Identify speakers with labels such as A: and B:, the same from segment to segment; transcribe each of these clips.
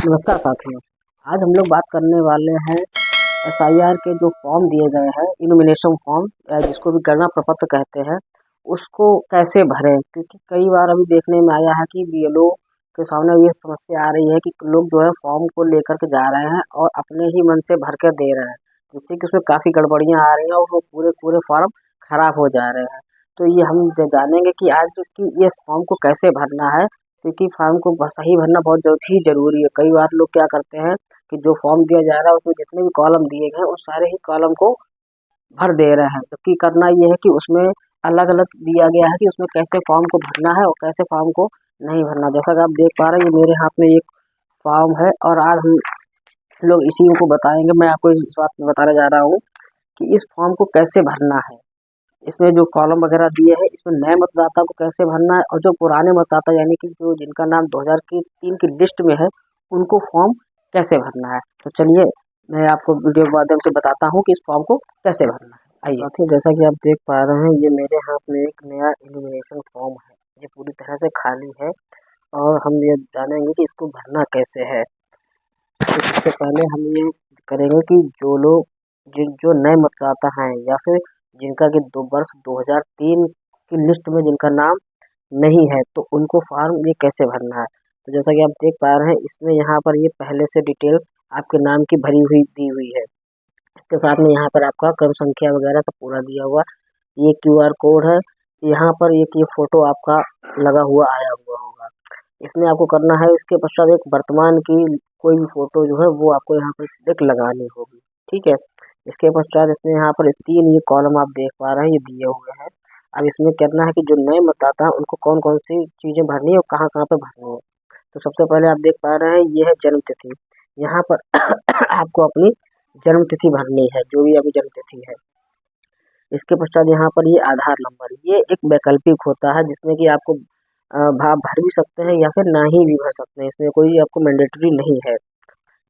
A: नमस्कार साथियों। आज हम लोग बात करने वाले हैं एसआईआर के जो फॉर्म दिए गए हैं, इनोमिनेशन फॉर्म या जिसको भी गणना प्रपत्र कहते हैं, उसको कैसे भरें। क्योंकि कई बार अभी देखने में आया है कि बीएलओ के सामने ये समस्या आ रही है कि लोग जो है फॉर्म को लेकर के जा रहे हैं और अपने ही मन से भर कर दे रहे हैं, जिससे कि उसमें काफ़ी गड़बड़ियाँ आ रही हैं और वो पूरे पूरे फॉर्म खराब हो जा रहे हैं। तो ये हम जानेंगे कि आज की ये फॉर्म को कैसे भरना है, क्योंकि फॉर्म को सही भरना बहुत ही ज़रूरी है। कई बार लोग क्या करते हैं कि जो फॉर्म दिया जा रहा है उसमें जितने भी कॉलम दिए गए हैं उस सारे ही कॉलम को भर दे रहे हैं, जबकि करना ये है कि उसमें अलग अलग दिया गया है कि उसमें कैसे फॉर्म को भरना है और कैसे फॉर्म को नहीं भरना। जैसा कि आप देख पा रहे हैं, ये मेरे हाथ में एक फॉर्म है और आज हम लोग इसी को बताएंगे। मैं आपको इस बात में बताने जा रहा हूँ कि इस फॉर्म को कैसे भरना है। इसमें जो कॉलम वगैरह दिए हैं, इसमें नए मतदाता को कैसे भरना है और जो पुराने मतदाता यानी कि जो जिनका नाम 2003 की लिस्ट में है, उनको फॉर्म कैसे भरना है। तो चलिए मैं आपको वीडियो के माध्यम से बताता हूँ कि इस फॉर्म को कैसे भरना है। आइए साथियों, जैसा कि आप देख पा रहे हैं, ये मेरे हाथ में एक नया इल्यूमिनेशन फॉर्म है। ये पूरी तरह से खाली है और हम ये जानेंगे कि इसको भरना कैसे है। तो सबसे पहले हम ये करेंगे कि जो नए मतदाता हैं या फिर जिनका कि वर्ष 2003 की लिस्ट में जिनका नाम नहीं है, तो उनको फॉर्म ये कैसे भरना है। तो जैसा कि आप देख पा रहे हैं, इसमें यहाँ पर ये पहले से डिटेल्स आपके नाम की भरी हुई दी हुई है। इसके साथ में यहाँ पर आपका क्रम संख्या वगैरह सब पूरा दिया हुआ। ये क्यूआर कोड है। यहाँ पर एक ये फोटो आपका लगा हुआ आया हुआ होगा। इसमें आपको करना है, इसके पश्चात एक वर्तमान की कोई भी फोटो जो है वो आपको यहाँ पर एक लगानी होगी। ठीक है। इसके पश्चात इसमें यहाँ पर 3 ये कॉलम आप देख पा रहे हैं, ये दिए हुए हैं। अब इसमें करना है कि जो नए मतदाता हैं उनको कौन कौन सी चीज़ें भरनी है और कहाँ कहाँ पे भरनी है। तो सबसे पहले आप देख पा रहे हैं, ये है जन्म तिथि। यहाँ पर आपको अपनी जन्म तिथि भरनी है, जो भी अभी जन्म तिथि है। इसके पश्चात यहाँ पर ये आधार नंबर, ये एक वैकल्पिक होता है जिसमें कि आपको भाव भर भी सकते हैं या फिर ना ही भी भर सकते हैं। इसमें कोई आपको मैंडेटरी नहीं है।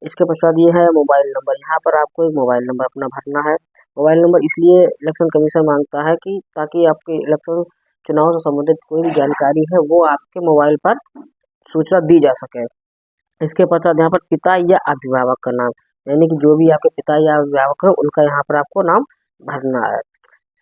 A: इसके पश्चात ये है मोबाइल नंबर। यहाँ पर आपको एक मोबाइल नंबर अपना भरना है। मोबाइल नंबर इसलिए इलेक्शन कमीशन मांगता है कि ताकि आपके इलेक्शन चुनाव से संबंधित कोई भी जानकारी है वो आपके मोबाइल पर सूचना दी जा सके। इसके पश्चात यहाँ पर पिता या अभिभावक का नाम, यानी कि जो भी आपके पिता या अभिभावक है उनका यहाँ पर आपको नाम भरना है।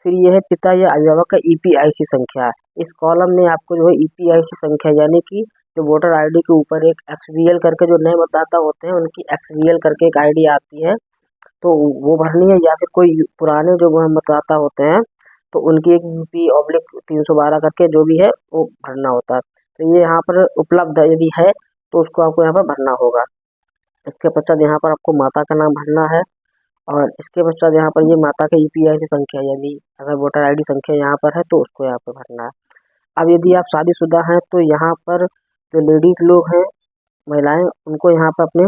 A: फिर यह है पिता या अभिभावक का ईपीआईसी संख्या। इस कॉलम में आपको जो है ईपीआईसी संख्या यानी कि जो वोटर आईडी के ऊपर एक एक्सवीएल करके जो नए मतदाता होते हैं उनकी एक्सवीएल करके एक आईडी आती है, तो वो भरनी है। या फिर कोई पुराने जो मतदाता होते हैं तो उनकी एक यूपी/312 करके जो भी है वो भरना होता है। तो ये यहाँ पर उपलब्ध है, यदि है तो उसको आपको यहाँ पर भरना होगा। इसके पश्चात यहाँ पर आपको माता का नाम भरना है और इसके पश्चात यहाँ पर ये माता का ईपीआईसी संख्या, यानी अगर वोटर आईडी संख्या यहाँ पर है तो उसको यहाँ पर भरना है। अब यदि आप शादीशुदा हैं तो यहाँ पर जो लेडीज लोग हैं, महिलाएं, उनको यहाँ पर अपने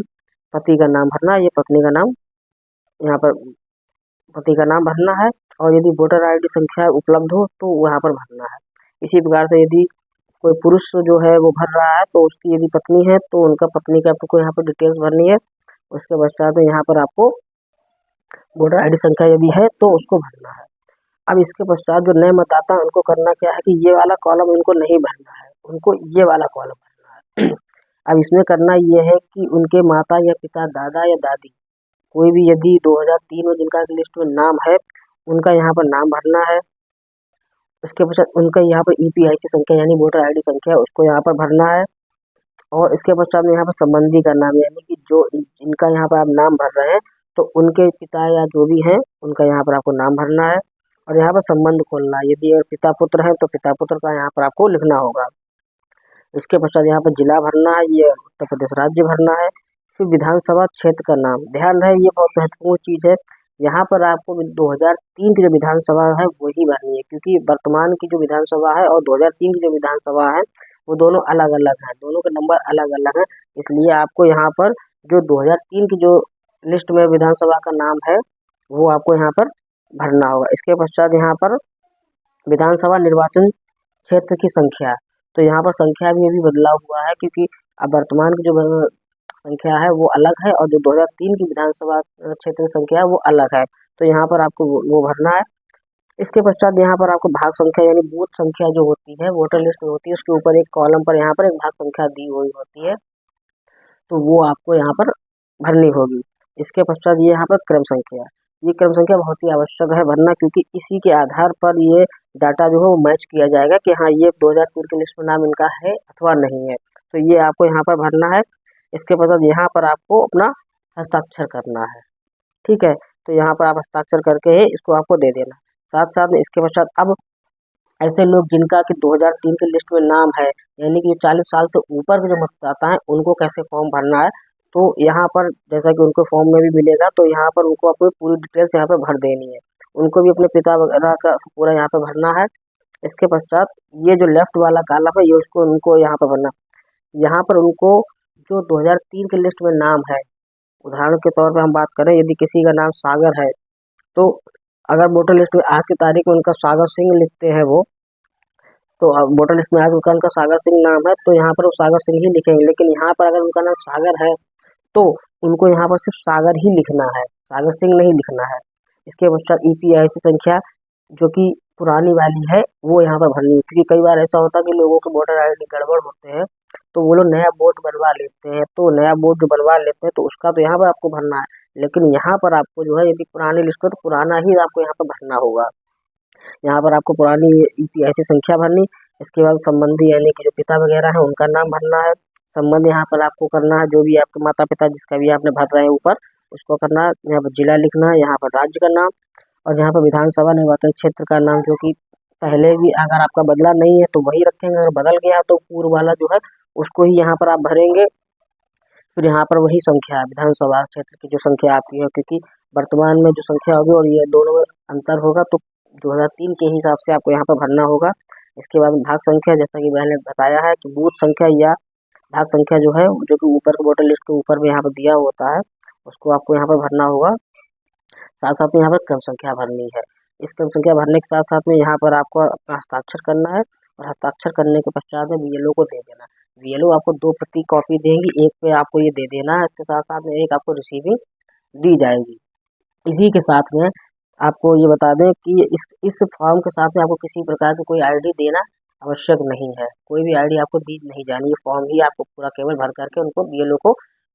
A: पति का नाम भरना है। ये पत्नी का नाम यहाँ पर पति का नाम भरना है। और यदि वोटर आईडी संख्या उपलब्ध हो तो वहाँ पर भरना है। इसी प्रकार से यदि कोई पुरुष जो है वो भर रहा है तो उसकी यदि पत्नी है तो उनका पत्नी का आपको यहाँ पर डिटेल्स भरनी है। उसके पश्चात यहाँ पर आपको वोटर आईडी संख्या यदि है तो उसको भरना है। अब इसके पश्चात जो नए मतदाता हैं उनको करना क्या है कि ये वाला कॉलम उनको नहीं भरना है, उनको ये वाला कॉलम भरना है। अब इसमें करना ये है कि उनके माता या पिता, दादा या दादी, कोई भी यदि 2003 में जिनका लिस्ट में नाम है उनका यहाँ पर नाम भरना है। उसके पश्चात उनका यहाँ पर ईपीआईसी संख्या यानी वोटर आईडी संख्या उसको यहाँ पर भरना है। और इसके पश्चात में यहाँ पर संबंधी का नाम, यानी कि जो जिनका यहाँ पर आप नाम भर रहे हैं तो उनके पिता या जो भी हैं उनका यहाँ पर आपको नाम भरना है। और यहाँ पर संबंध खोलना है, यदि अगर पिता पुत्र है तो पिता पुत्र का यहाँ पर आपको लिखना होगा। इसके पश्चात यहाँ पर जिला भरना है, ये उत्तर प्रदेश राज्य भरना है। फिर विधानसभा क्षेत्र का नाम, ध्यान रहे ये बहुत महत्वपूर्ण चीज़ है। यहाँ पर आपको 2003 की जो विधानसभा है वही भरनी है, क्योंकि वर्तमान की जो विधानसभा है और 2003 की जो विधानसभा है वो दोनों अलग अलग हैं, दोनों के नंबर अलग अलग हैं। इसलिए आपको यहाँ पर जो 2003 की जो लिस्ट में विधानसभा का नाम है वो आपको यहाँ पर भरना होगा। इसके पश्चात यहाँ पर विधानसभा निर्वाचन क्षेत्र की संख्या, तो यहाँ पर संख्या भी अभी बदलाव हुआ है, क्योंकि अब वर्तमान की जो संख्या है वो अलग है और जो 2003 की विधानसभा क्षेत्र की संख्या है वो अलग है। तो यहाँ पर आपको वो भरना है। इसके पश्चात यहाँ पर आपको भाग संख्या यानी बूथ संख्या जो होती है वोटर लिस्ट में होती है, उसके ऊपर एक कॉलम पर यहाँ पर एक भाग संख्या दी हुई होती है। तो वो आपको यहाँ पर भरनी होगी। इसके पश्चात ये यहाँ पर क्रम संख्या, ये क्रम संख्या बहुत ही आवश्यक है भरना, क्योंकि इसी के आधार पर ये डाटा जो है वो मैच किया जाएगा कि हाँ ये 2003 की लिस्ट में नाम इनका है अथवा नहीं है। तो ये आपको यहाँ पर भरना है। इसके पश्चात यहाँ पर आपको अपना हस्ताक्षर करना है। ठीक है, तो यहाँ पर आप हस्ताक्षर करके ही इसको आपको दे देना। साथ साथ में इसके पश्चात अब ऐसे लोग जिनका कि 2003 की लिस्ट में नाम है, यानी कि 40 साल से ऊपर के जो मतदाता हैं, उनको कैसे फॉर्म भरना है, तो यहाँ पर जैसा कि उनको फॉर्म में भी मिलेगा, तो यहाँ पर उनको आपको पूरी डिटेल्स यहाँ पर भर देनी है। उनको भी अपने पिता वगैरह का पूरा यहाँ पर भरना है। इसके पश्चात ये जो लेफ्ट वाला कॉलम है, ये उसको उनको यहाँ पर भरना। यहाँ पर उनको जो 2003 की लिस्ट में नाम है, उदाहरण के तौर पर हम बात करें, यदि किसी का नाम सागर है, तो अगर वोटर लिस्ट में आज की तारीख में उनका सागर सिंह लिखते हैं वो, तो अब वोटर लिस्ट में आज उनका सागर सिंह नाम है, तो यहाँ पर वो सागर सिंह ही लिखेंगे। लेकिन यहाँ पर अगर उनका नाम सागर है, तो उनको यहाँ पर सिर्फ सागर ही लिखना है, सागर सिंह नहीं लिखना है। इसके पश्चात ईपीआईसी संख्या जो कि पुरानी वाली है, वो यहाँ पर भरनी है, क्योंकि कई बार ऐसा होता है कि लोगों के वोटर आईडी गड़बड़ होते हैं, तो वो लोग नया वोट बनवा लेते हैं। तो नया वोट जो बनवा लेते हैं, तो उसका तो यहाँ पर आपको भरना है। लेकिन यहाँ पर आपको जो है, यदि पुरानी लिस्ट है तो पुराना ही आपको यहाँ पर भरना होगा। यहाँ पर आपको पुरानी ईपीआईसी संख्या भरनी। इसके बाद संबंधी यानी कि जो पिता वगैरह है उनका नाम भरना है। संबंध यहाँ पर आपको करना है, जो भी आपके माता पिता जिसका भी आपने भर रहे हैं ऊपर, उसको करना है। यहाँ पर जिला लिखना है, यहाँ पर राज्य का नाम, और यहाँ पर विधानसभा निर्वाचन क्षेत्र का नाम, जो कि पहले भी अगर आपका बदला नहीं है तो वही रखेंगे, अगर बदल गया तो पूर्व वाला जो है उसको ही यहाँ पर आप भरेंगे। फिर यहाँ पर वही संख्या विधानसभा क्षेत्र की जो संख्या आपकी है, क्योंकि वर्तमान में जो संख्या होगी और ये दोनों में अंतर होगा, तो 2003 के हिसाब से आपको यहाँ पर भरना होगा। इसके बाद भाग संख्या, जैसा कि मैंने बताया है कि बूथ संख्या या भाग संख्या जो है, जो कि ऊपर के वोटर लिस्ट के ऊपर में यहाँ पर दिया होता है, उसको आपको यहाँ पर भरना होगा। साथ साथ में यहाँ पर क्रम संख्या भरनी है। इस क्रम संख्या भरने के साथ साथ में यहाँ पर आपको अपना हस्ताक्षर करना है, और हस्ताक्षर करने के पश्चात में बीएलओ को दे देना है। बीएलओ आपको 2 प्रति कॉपी देंगी, एक पे आपको ये दे देना है, इसके साथ साथ में एक आपको रिसीविंग दी जाएगी। इसी के साथ में आपको ये बता दें कि इस फॉर्म के साथ में आपको किसी प्रकार की कोई आईडी देना आवश्यक नहीं है। कोई भी आईडी आपको दी नहीं जानी, ये फॉर्म ही आपको पूरा केवल भर करके उनको बीएलओ को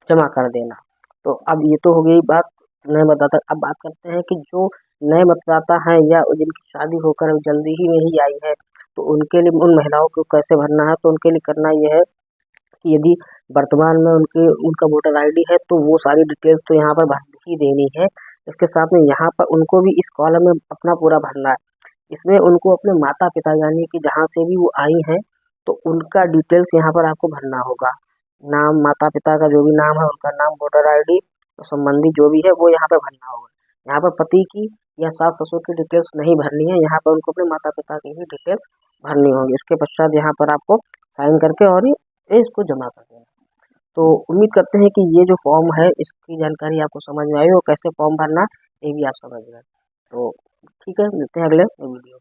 A: जमा कर देना। तो अब ये तो हो गई बात नए मतदाता। अब बात करते हैं कि जो नए मतदाता हैं या जिनकी शादी होकर जल्दी ही में ही आई है, तो उनके लिए, उन महिलाओं को कैसे भरना है, तो उनके लिए करना ये है कि यदि वर्तमान में उनका वोटर आईडी है, तो वो सारी डिटेल्स तो यहाँ पर भर ही देनी है। इसके साथ में यहाँ पर उनको भी इस कॉलम में अपना पूरा भरना है। इसमें उनको अपने माता पिता यानी कि जहाँ से भी वो आई हैं, तो उनका डिटेल्स यहाँ पर आपको भरना होगा। नाम, माता पिता का जो भी नाम है उनका नाम, वोटर आईडी, तो संबंधी जो भी है वो यहाँ पर भरना होगा। यहाँ पर पति की या सास ससुर की डिटेल्स नहीं भरनी है, यहाँ पर उनको अपने माता पिता की ही डिटेल्स भरनी होगी। इसके पश्चात यहाँ पर आपको साइन करके और ये इसको जमा कर देना। तो उम्मीद करते हैं कि ये जो फॉर्म है इसकी जानकारी आपको समझ में आई, और कैसे फॉर्म भरना ये भी आप समझ गए। तो ठीक है, मिलते हैं अगले वीडियो।